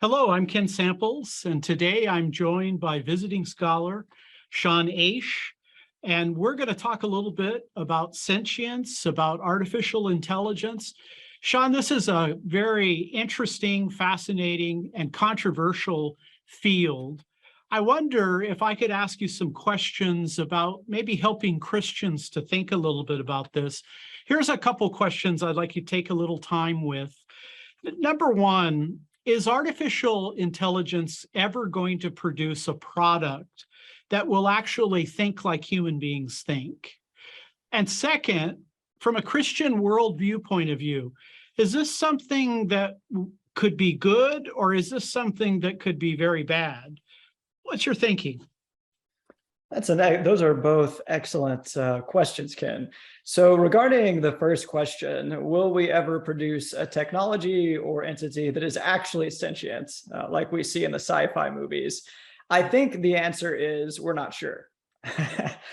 Hello, I'm Ken Samples, and today I'm joined by visiting scholar Sean Oesch, and we're going to talk a little bit about sentience, about artificial intelligence. Sean, this is a very interesting, fascinating, and controversial field. I wonder if I could ask you some questions about maybe helping Christians to think a little bit about this. Here's a couple questions I'd like you to take a little time with. Number one, is artificial intelligence ever going to produce a product that will actually think like human beings think? And second, from a Christian worldview point of view, is this something that could be good, or is this something that could be very bad? What's your thinking? Those are both excellent questions, Ken. So regarding the first question, will we ever produce a technology or entity that is actually sentient, like we see in the sci-fi movies? I think the answer is we're not sure.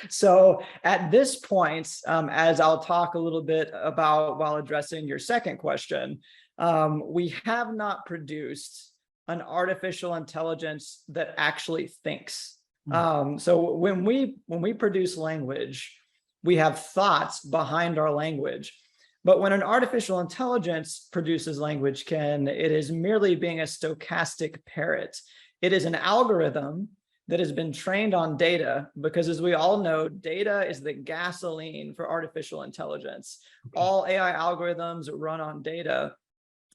So at this point, as I'll talk a little bit about while addressing your second question, we have not produced an artificial intelligence that actually thinks. So when we produce language, we have thoughts behind our language. But when an artificial intelligence produces language, Ken, it is merely being a stochastic parrot. It is an algorithm that has been trained on data, because as we all know, data is the gasoline for artificial intelligence. Okay. All AI algorithms run on data.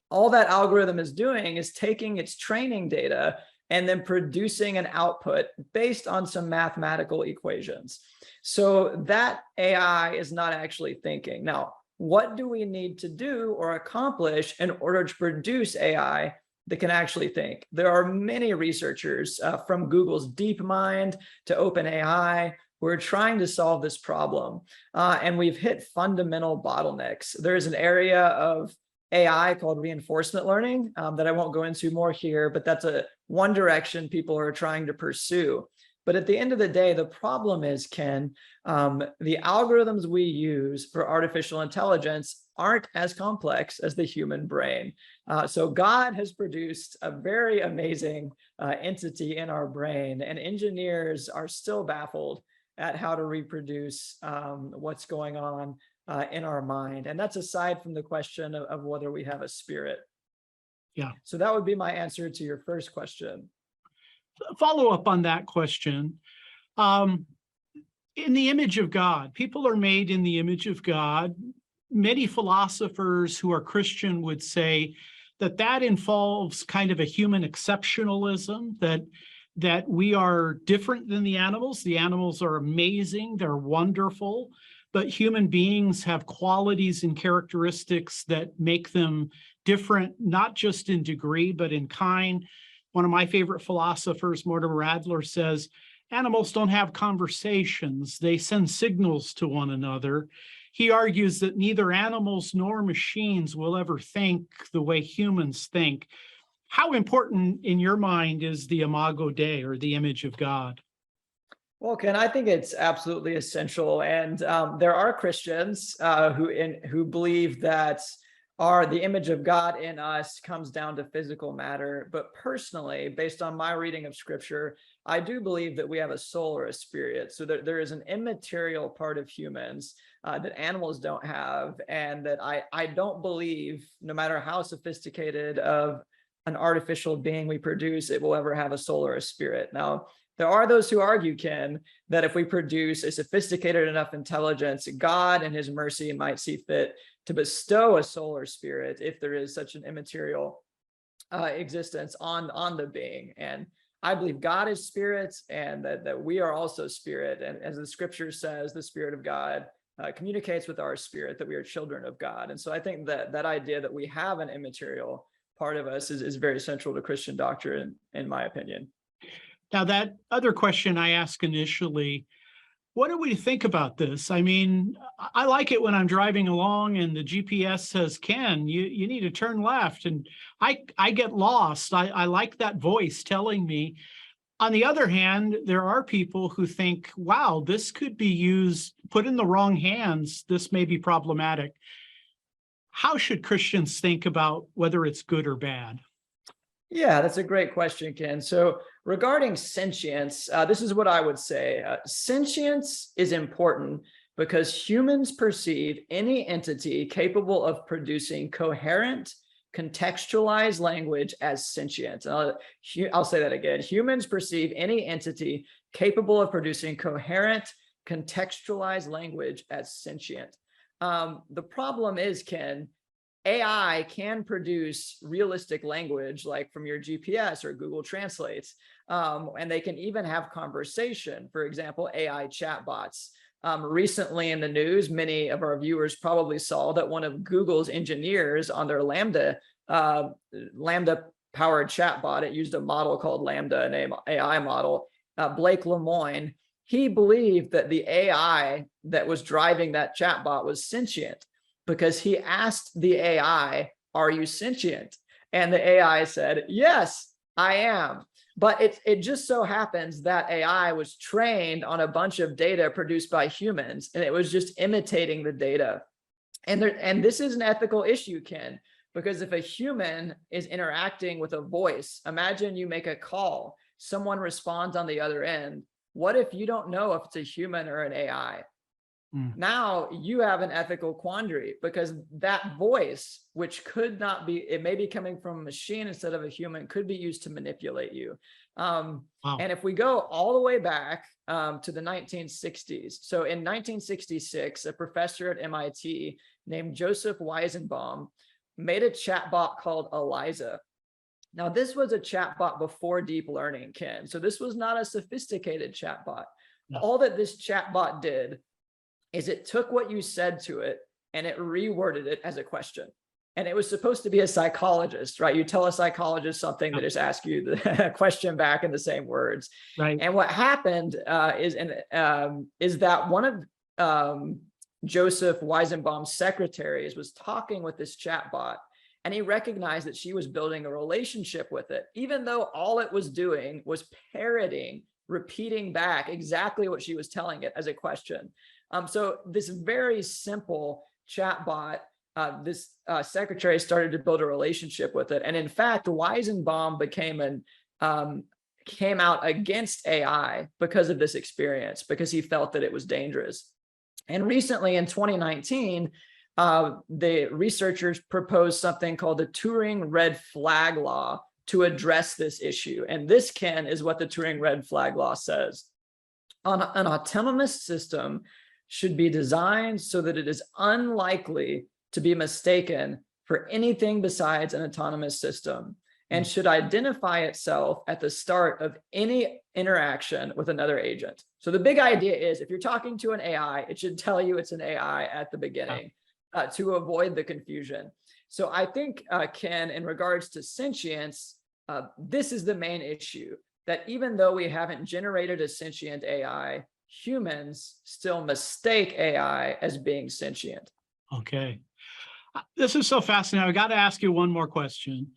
All that algorithm is doing is taking its training data and then producing an output based on some mathematical equations. So that AI is not actually thinking. Now, what do we need to do or accomplish in order to produce AI that can actually think? There are many researchers from Google's DeepMind to OpenAI who are trying to solve this problem. And we've hit fundamental bottlenecks. There's an area of AI called reinforcement learning that I won't go into more here, but that's one direction people are trying to pursue. But at the end of the day, the problem is, Ken, the algorithms we use for artificial intelligence aren't as complex as the human brain. So God has produced a very amazing entity in our brain, and engineers are still baffled at how to reproduce what's going on in our mind. And that's aside from the question of whether we have a spirit. Yeah. So that would be my answer to your first question. Follow up on that question. In the image of God, people are made in the image of God. Many philosophers who are Christian would say that that involves kind of a human exceptionalism, that we are different than the animals. The animals are amazing, they're wonderful, but human beings have qualities and characteristics that make them different, not just in degree, but in kind. One of my favorite philosophers, Mortimer Adler, says, animals don't have conversations, they send signals to one another. He argues that neither animals nor machines will ever think the way humans think. How important in your mind is the imago Dei, or the image of God? Well, Ken, I think it's absolutely essential. And there are Christians who believe that the image of God in us comes down to physical matter. But personally, based on my reading of scripture, I do believe that we have a soul or a spirit. So there is an immaterial part of humans that animals don't have. And that I don't believe, no matter how sophisticated of an artificial being we produce, it will ever have a soul or a spirit. Now, there are those who argue, Ken, that if we produce a sophisticated enough intelligence, God in his mercy might see fit to bestow a soul or spirit, if there is such an immaterial existence on the being. And I believe God is spirit, and that we are also spirit. And as the scripture says, the Spirit of God communicates with our spirit, that we are children of God. And so I think that idea that we have an immaterial part of us is very central to Christian doctrine, in my opinion. Now, that other question I asked initially, what do we think about this? I mean, I like it when I'm driving along and the GPS says, Ken, you need to turn left. And I get lost. I like that voice telling me. On the other hand, there are people who think, wow, this could be used, put in the wrong hands. This may be problematic. How should Christians think about whether it's good or bad? Yeah, that's a great question, Ken. So regarding sentience, this is what I would say. Sentience is important because humans perceive any entity capable of producing coherent, contextualized language as sentient. I'll say that again. Humans perceive any entity capable of producing coherent, contextualized language as sentient. The problem is, Ken, AI can produce realistic language like from your GPS or Google Translates, and they can even have conversation. For example, AI chatbots. Recently in the news, many of our viewers probably saw that one of Google's engineers on their Lambda powered chatbot, it used a model called Lambda, an AI model, Blake Lemoine, he believed that the AI that was driving that chatbot was sentient because he asked the AI, "Are you sentient?" And the AI said, "Yes, I am." But it just so happens that AI was trained on a bunch of data produced by humans, and it was just imitating the data. And this is an ethical issue, Ken, because if a human is interacting with a voice, imagine you make a call, someone responds on the other end. What if you don't know if it's a human or an AI? Now you have an ethical quandary because that voice, which could not be, it may be coming from a machine instead of a human, could be used to manipulate you. Wow. And if we go all the way back to the 1960s, so in 1966, a professor at MIT named Joseph Weizenbaum made a chatbot called Eliza. Now, this was a chatbot before deep learning, Ken. So this was not a sophisticated chatbot. No. All that this chatbot did is it took what you said to it and it reworded it as a question. And it was supposed to be a psychologist, right? You tell a psychologist something, they just ask you the question back in the same words. Right. And what happened is that one of Joseph Weizenbaum's secretaries was talking with this chatbot, and he recognized that she was building a relationship with it, even though all it was doing was parroting, repeating back exactly what she was telling it as a question. So this very simple chatbot, this secretary started to build a relationship with it. And in fact, Weizenbaum came out against AI because of this experience, because he felt that it was dangerous. And recently in 2019, the researchers proposed something called the Turing red flag law to address this issue. And this, Ken, is what the Turing red flag law says. An autonomous system should be designed so that it is unlikely to be mistaken for anything besides an autonomous system, and should identify itself at the start of any interaction with another agent. So the big idea is if you're talking to an AI, it should tell you it's an AI at the beginning to avoid the confusion. So I think, Ken, in regards to sentience, this is the main issue, that even though we haven't generated a sentient AI, humans still mistake AI as being sentient. Okay. This is so fascinating. I got to ask you one more question.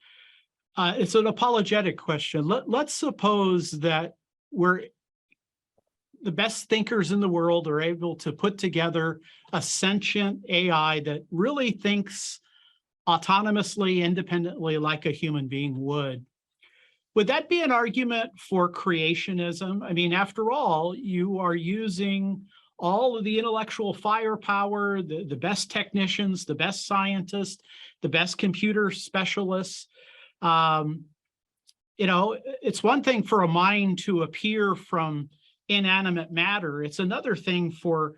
It's an apologetic question. Let's suppose that we're the best thinkers in the world are able to put together a sentient AI that really thinks autonomously, independently, like a human being would. Would that be an argument for creationism? I mean, after all, you are using all of the intellectual firepower, the best technicians, the best scientists, the best computer specialists. It's one thing for a mind to appear from inanimate matter. It's another thing for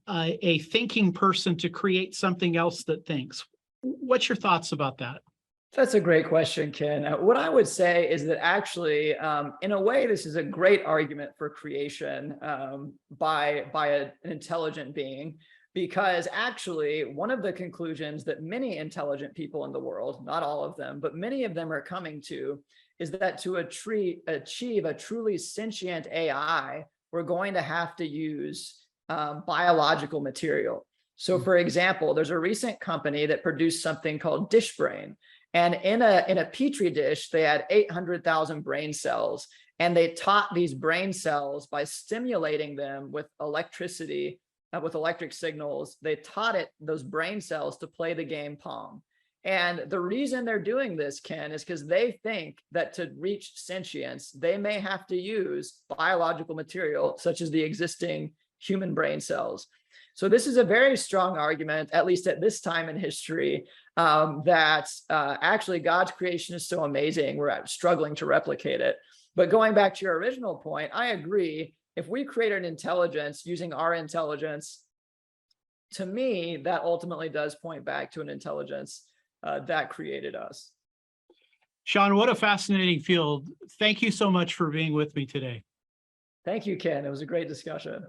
a thinking person to create something else that thinks. What's your thoughts about that? That's a great question, Ken. What I would say is that actually, in a way, this is a great argument for creation by an intelligent being, because actually one of the conclusions that many intelligent people in the world, not all of them, but many of them are coming to, is that to achieve a truly sentient AI, we're going to have to use biological material. So for example, there's a recent company that produced something called dish brain. And in a petri dish, they had 800,000 brain cells, and they taught these brain cells by stimulating them with electricity, with electric signals. They taught those brain cells to play the game Pong. And the reason they're doing this, Ken, is because they think that to reach sentience, they may have to use biological material, such as the existing human brain cells. So this is a very strong argument, at least at this time in history, that actually God's creation is so amazing, we're struggling to replicate it. But going back to your original point, I agree. If we create an intelligence using our intelligence, to me, that ultimately does point back to an intelligence that created us. Sean, what a fascinating field. Thank you so much for being with me today. Thank you, Ken. It was a great discussion.